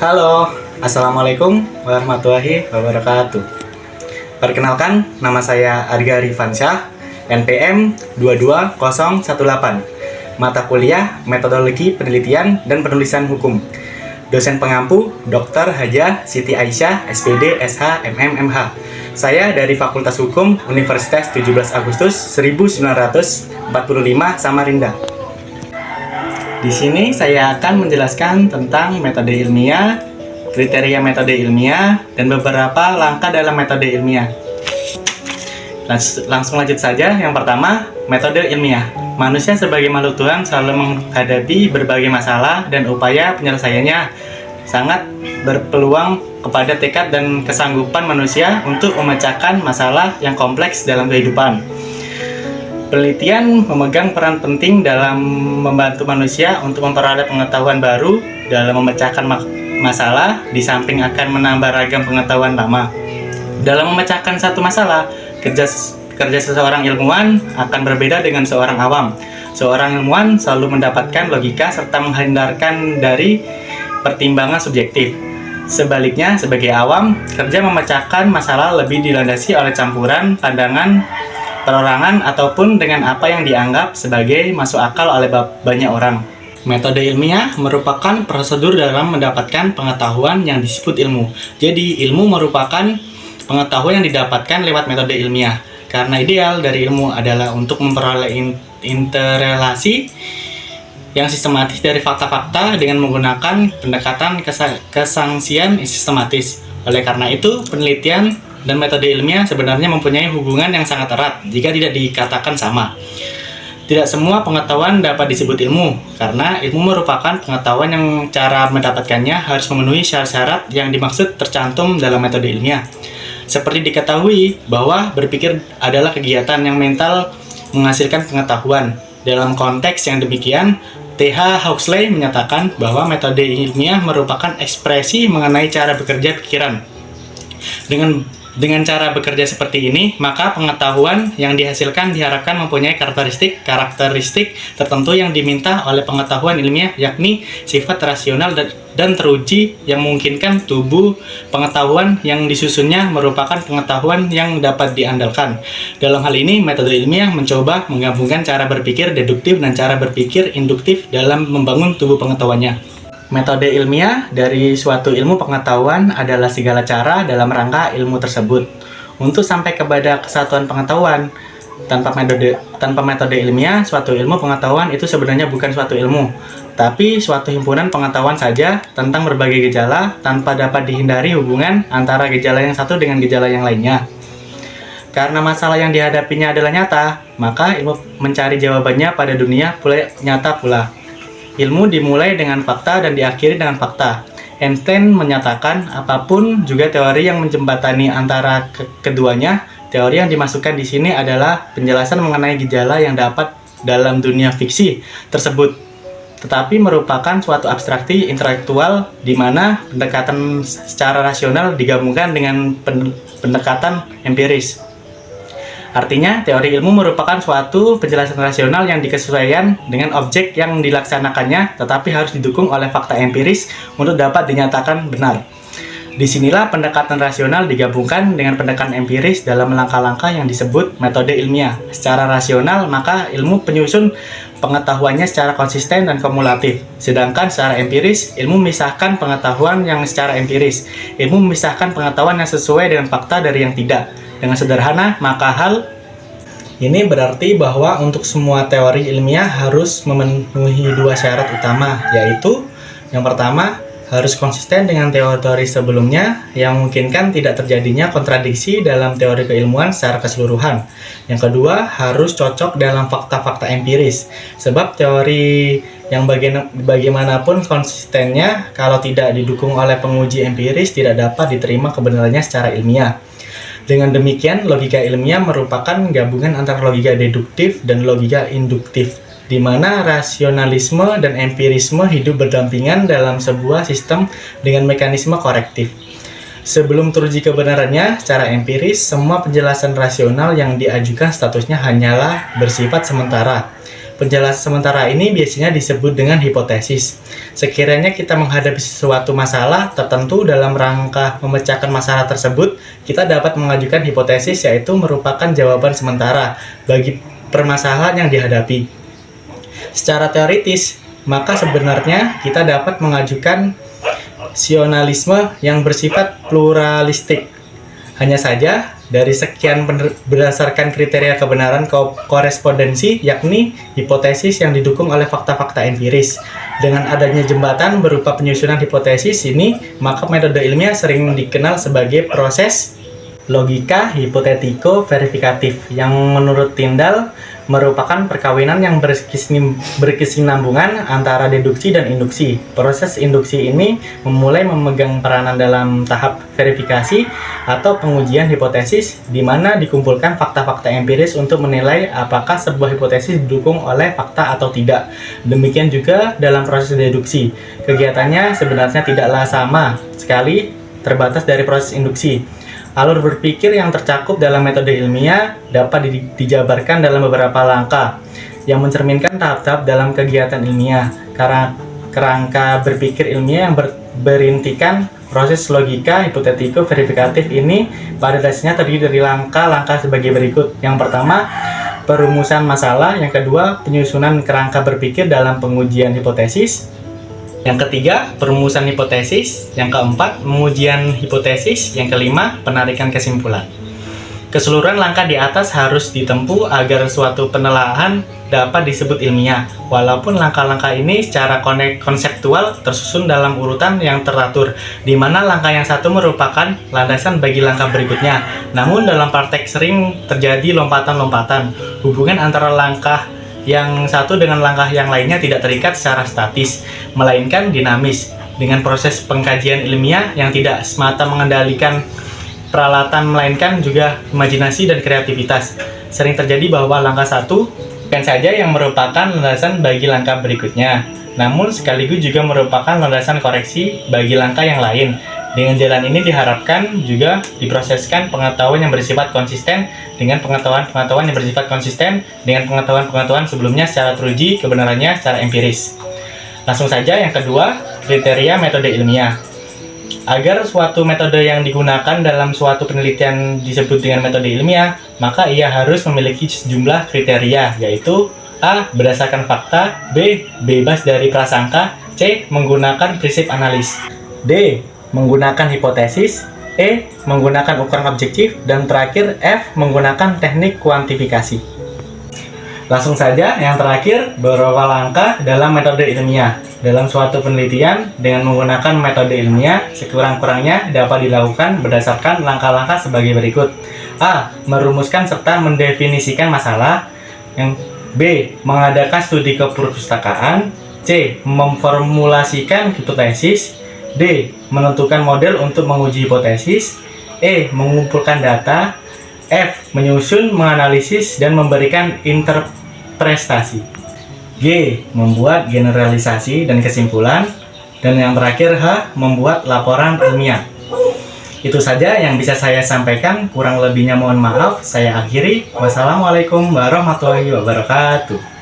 Halo, Assalamualaikum warahmatullahi wabarakatuh. Perkenalkan, nama saya Arga Rifansyah, NPM 22018. Mata kuliah Metodologi Penelitian dan Penulisan Hukum. Dosen pengampu Dr. Hajah Siti Aisyah, SPD, SH, MM, MH. Saya dari Fakultas Hukum Universitas 17 Agustus 1945 Samarinda. Di sini saya akan menjelaskan tentang metode ilmiah, kriteria metode ilmiah, dan beberapa langkah dalam metode ilmiah. Langsung lanjut saja. Yang pertama, metode ilmiah. Manusia sebagai makhluk Tuhan selalu menghadapi berbagai masalah dan upaya penyelesaiannya sangat berpeluang kepada tekad dan kesanggupan manusia untuk memecahkan masalah yang kompleks dalam kehidupan. Penelitian memegang peran penting dalam membantu manusia untuk memperoleh pengetahuan baru dalam memecahkan masalah, di samping akan menambah ragam pengetahuan lama. Dalam memecahkan satu masalah, kerja seseorang ilmuwan akan berbeda dengan seorang awam. Seorang ilmuwan selalu mendapatkan logika serta menghindarkan dari pertimbangan subjektif. Sebaliknya, sebagai awam, kerja memecahkan masalah lebih dilandasi oleh campuran pandangan perorangan ataupun dengan apa yang dianggap sebagai masuk akal oleh banyak orang. Metode ilmiah merupakan prosedur dalam mendapatkan pengetahuan yang disebut ilmu. Jadi, ilmu merupakan pengetahuan yang didapatkan lewat metode ilmiah. Karena ideal dari ilmu adalah untuk memperoleh interrelasi yang sistematis dari fakta-fakta dengan menggunakan pendekatan kesangsian sistematis. Oleh karena itu, penelitian dan metode ilmiah sebenarnya mempunyai hubungan yang sangat erat jika tidak dikatakan sama. Tidak semua pengetahuan dapat disebut ilmu, karena ilmu merupakan pengetahuan yang cara mendapatkannya harus memenuhi syarat-syarat yang dimaksud tercantum dalam metode ilmiah. Seperti diketahui bahwa berpikir adalah kegiatan yang mental menghasilkan pengetahuan. Dalam konteks yang demikian, T.H. Huxley menyatakan bahwa metode ilmiah merupakan ekspresi mengenai cara bekerja pikiran. Dengan cara bekerja seperti ini, maka pengetahuan yang dihasilkan diharapkan mempunyai karakteristik tertentu yang diminta oleh pengetahuan ilmiah, yakni sifat rasional dan teruji yang memungkinkan tubuh pengetahuan yang disusunnya merupakan pengetahuan yang dapat diandalkan. Dalam hal ini, metode ilmiah mencoba menggabungkan cara berpikir deduktif dan cara berpikir induktif dalam membangun tubuh pengetahuannya. Metode ilmiah dari suatu ilmu pengetahuan adalah segala cara dalam rangka ilmu tersebut untuk sampai kepada kesatuan pengetahuan. Tanpa metode ilmiah, suatu ilmu pengetahuan itu sebenarnya bukan suatu ilmu, tapi suatu himpunan pengetahuan saja tentang berbagai gejala tanpa dapat dihindari hubungan antara gejala yang satu dengan gejala yang lainnya. Karena masalah yang dihadapinya adalah nyata, maka ilmu mencari jawabannya pada dunia nyata pula. Ilmu dimulai dengan fakta dan diakhiri dengan fakta. Einstein menyatakan apapun juga teori yang menjembatani antara keduanya. Teori yang dimasukkan di sini adalah penjelasan mengenai gejala yang dapat dalam dunia fiksi tersebut, tetapi merupakan suatu abstraksi intelektual di mana pendekatan secara rasional digabungkan dengan pendekatan empiris. Artinya, teori ilmu merupakan suatu penjelasan rasional yang dikesesuaian dengan objek yang dilaksanakannya, tetapi harus didukung oleh fakta empiris untuk dapat dinyatakan benar. Disinilah pendekatan rasional digabungkan dengan pendekatan empiris dalam langkah-langkah yang disebut metode ilmiah. Secara rasional, maka ilmu penyusun pengetahuannya secara konsisten dan kumulatif. Sedangkan secara empiris, ilmu memisahkan pengetahuan yang secara empiris. Ilmu memisahkan pengetahuan yang sesuai dengan fakta dari yang tidak. Dengan sederhana, maka hal ini berarti bahwa untuk semua teori ilmiah harus memenuhi dua syarat utama, yaitu yang pertama, harus konsisten dengan teori-teori sebelumnya yang memungkinkan tidak terjadinya kontradiksi dalam teori keilmuan secara keseluruhan. Yang kedua, harus cocok dalam fakta-fakta empiris, sebab teori yang bagaimanapun konsistennya kalau tidak didukung oleh penguji empiris tidak dapat diterima kebenarannya secara ilmiah. Dengan demikian, logika ilmiah merupakan gabungan antara logika deduktif dan logika induktif, di mana rasionalisme dan empirisme hidup berdampingan dalam sebuah sistem dengan mekanisme korektif. Sebelum teruji kebenarannya secara empiris, semua penjelasan rasional yang diajukan statusnya hanyalah bersifat sementara. Penjelasan sementara ini biasanya disebut dengan hipotesis. Sekiranya kita menghadapi suatu masalah tertentu dalam rangka memecahkan masalah tersebut, kita dapat mengajukan hipotesis, yaitu merupakan jawaban sementara bagi permasalahan yang dihadapi. Secara teoritis, maka sebenarnya kita dapat mengajukan sionalisme yang bersifat pluralistik. Hanya saja, dari sekian berdasarkan kriteria kebenaran korespondensi, yakni hipotesis yang didukung oleh fakta-fakta empiris. Dengan adanya jembatan berupa penyusunan hipotesis ini, maka metode ilmiah sering dikenal sebagai proses logika hipotetiko-verifikatif, yang menurut Tyndall merupakan perkawinan yang berkesinambungan antara deduksi dan induksi. Proses induksi ini memulai memegang peranan dalam tahap verifikasi atau pengujian hipotesis, di mana dikumpulkan fakta-fakta empiris untuk menilai apakah sebuah hipotesis didukung oleh fakta atau tidak. Demikian juga dalam proses deduksi. Kegiatannya sebenarnya tidaklah sama sekali, terbatas dari proses induksi. Alur berpikir yang tercakup dalam metode ilmiah dapat dijabarkan dalam beberapa langkah yang mencerminkan tahap-tahap dalam kegiatan ilmiah. Karena kerangka berpikir ilmiah yang berintikan proses logika hipotetiko verifikatif ini pada dasarnya terdiri dari langkah-langkah sebagai berikut. Yang pertama, perumusan masalah. Yang kedua, penyusunan kerangka berpikir dalam pengujian hipotesis. Yang ketiga, perumusan hipotesis. Yang keempat, pengujian hipotesis. Yang kelima, penarikan kesimpulan. Keseluruhan langkah di atas harus ditempuh agar suatu penelaahan dapat disebut ilmiah. Walaupun langkah-langkah ini secara konseptual tersusun dalam urutan yang teratur, di mana langkah yang satu merupakan landasan bagi langkah berikutnya. Namun dalam praktek sering terjadi lompatan-lompatan. Hubungan antara langkah yang satu dengan langkah yang lainnya tidak terikat secara statis, melainkan dinamis, dengan proses pengkajian ilmiah yang tidak semata mengendalikan peralatan, melainkan juga imajinasi dan kreativitas. Sering terjadi bahwa langkah satu bukan saja yang merupakan landasan bagi langkah berikutnya, namun sekaligus juga merupakan landasan koreksi bagi langkah yang lain. Dengan jalan ini diharapkan juga diproseskan pengetahuan yang bersifat konsisten dengan pengetahuan-pengetahuan yang bersifat konsisten dengan pengetahuan-pengetahuan sebelumnya secara teruji kebenarannya secara empiris. Langsung saja yang kedua, kriteria metode ilmiah. Agar suatu metode yang digunakan dalam suatu penelitian disebut dengan metode ilmiah, maka ia harus memiliki sejumlah kriteria, yaitu A. Berdasarkan fakta, B. Bebas dari prasangka, C. Menggunakan prinsip analis, D. Menggunakan hipotesis, E. Menggunakan ukuran objektif, dan terakhir F. Menggunakan teknik kuantifikasi. Langsung saja, yang terakhir, beberapa langkah dalam metode ilmiah. Dalam suatu penelitian, dengan menggunakan metode ilmiah, sekurang-kurangnya dapat dilakukan berdasarkan langkah-langkah sebagai berikut. A. Merumuskan serta mendefinisikan masalah. Yang B. Mengadakan studi keperpustakaan. C. Memformulasikan hipotesis. D. Menentukan model untuk menguji hipotesis. E. Mengumpulkan data. F. Menyusun, menganalisis, dan memberikan interpretasi. G. Membuat generalisasi dan kesimpulan. Dan yang terakhir H. Membuat laporan ilmiah. Itu saja yang bisa saya sampaikan, kurang lebihnya mohon maaf. Saya akhiri. Wassalamualaikum warahmatullahi wabarakatuh.